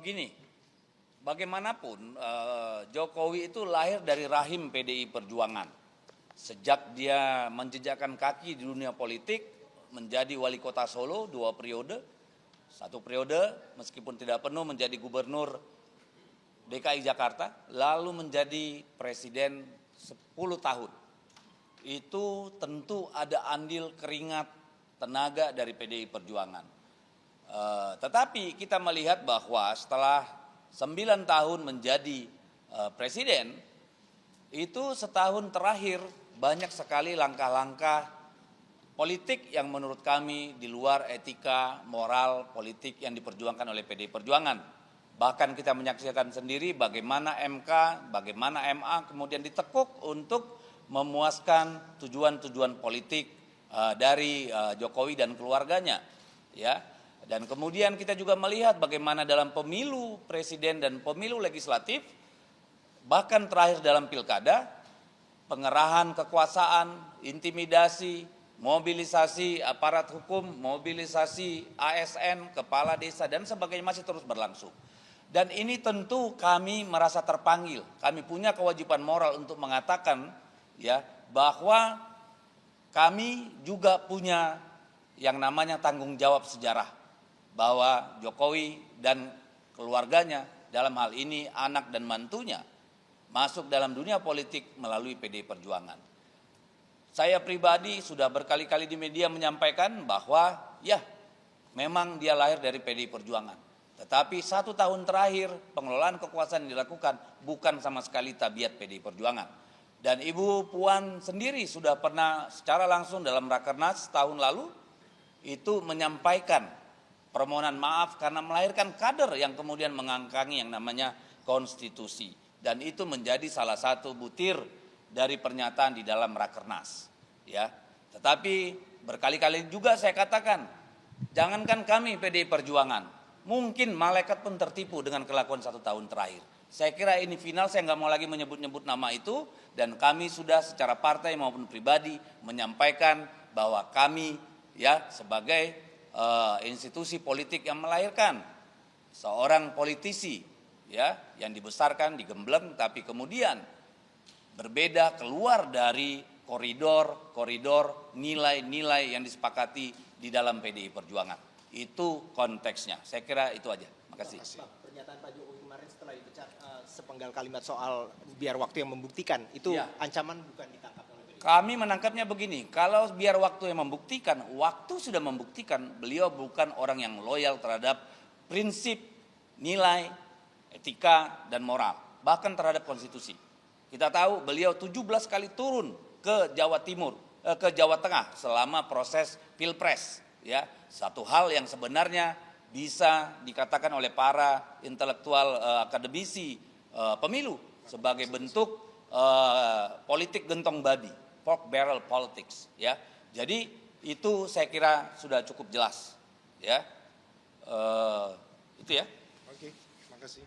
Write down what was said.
Begini, bagaimanapun Jokowi itu lahir dari rahim PDI Perjuangan. Sejak dia menjejakkan kaki di dunia politik, menjadi wali kota Solo 2 periode, 1 periode meskipun tidak penuh menjadi gubernur DKI Jakarta, lalu menjadi presiden 10 tahun. Itu tentu ada andil keringat tenaga dari PDI Perjuangan. Tetapi kita melihat bahwa setelah 9 tahun menjadi presiden, itu setahun terakhir banyak sekali langkah-langkah politik yang menurut kami di luar etika, moral, politik yang diperjuangkan oleh PDI Perjuangan. Bahkan kita menyaksikan sendiri bagaimana MK, bagaimana MA kemudian ditekuk untuk memuaskan tujuan-tujuan politik dari Jokowi dan keluarganya, ya. Dan kemudian kita juga melihat bagaimana dalam pemilu presiden dan pemilu legislatif, bahkan terakhir dalam pilkada, pengerahan kekuasaan, intimidasi, mobilisasi aparat hukum, mobilisasi ASN, kepala desa dan sebagainya masih terus berlangsung. Dan ini tentu kami merasa terpanggil, kami punya kewajiban moral untuk mengatakan ya bahwa kami juga punya yang namanya tanggung jawab sejarah, bahwa Jokowi dan keluarganya dalam hal ini anak dan mantunya masuk dalam dunia politik melalui PDI Perjuangan. Saya pribadi sudah berkali-kali di media menyampaikan bahwa ya memang dia lahir dari PDI Perjuangan. Tetapi 1 tahun terakhir pengelolaan kekuasaan yang dilakukan bukan sama sekali tabiat PDI Perjuangan. Dan Ibu Puan sendiri sudah pernah secara langsung dalam Rakernas tahun lalu itu menyampaikan permohonan maaf karena melahirkan kader yang kemudian mengangkangi yang namanya konstitusi. Dan itu menjadi salah satu butir dari pernyataan di dalam Rakernas. Ya. Tetapi berkali-kali juga saya katakan, jangankan kami PDI Perjuangan, mungkin malaikat pun tertipu dengan kelakuan 1 tahun terakhir. Saya kira ini final, saya nggak mau lagi menyebut-nyebut nama itu, dan kami sudah secara partai maupun pribadi menyampaikan bahwa kami ya sebagai institusi politik yang melahirkan seorang politisi ya yang dibesarkan, digembleng, tapi kemudian berbeda keluar dari koridor nilai-nilai yang disepakati di dalam PDI Perjuangan. Itu konteksnya. Saya kira itu aja. Makasih. Pernyataan Pak Jokowi kemarin setelah dipecat sepenggal kalimat soal biar waktu yang membuktikan, itu ya. Ancaman bukan ditangkap oleh PDI. Kami menangkapnya begini, kalau biar waktu yang membuktikan, waktu sudah membuktikan beliau bukan orang yang loyal terhadap prinsip, nilai, etika, dan moral. Bahkan terhadap konstitusi. Kita tahu beliau 17 kali turun ke Jawa Timur, ke Jawa Tengah selama proses Pilpres. Ya, satu hal yang sebenarnya bisa dikatakan oleh para intelektual akademisi pemilu sebagai bentuk politik gentong babi, pork barrel politics. Ya, jadi itu saya kira sudah cukup jelas. Ya, itu ya. Oke, makasih.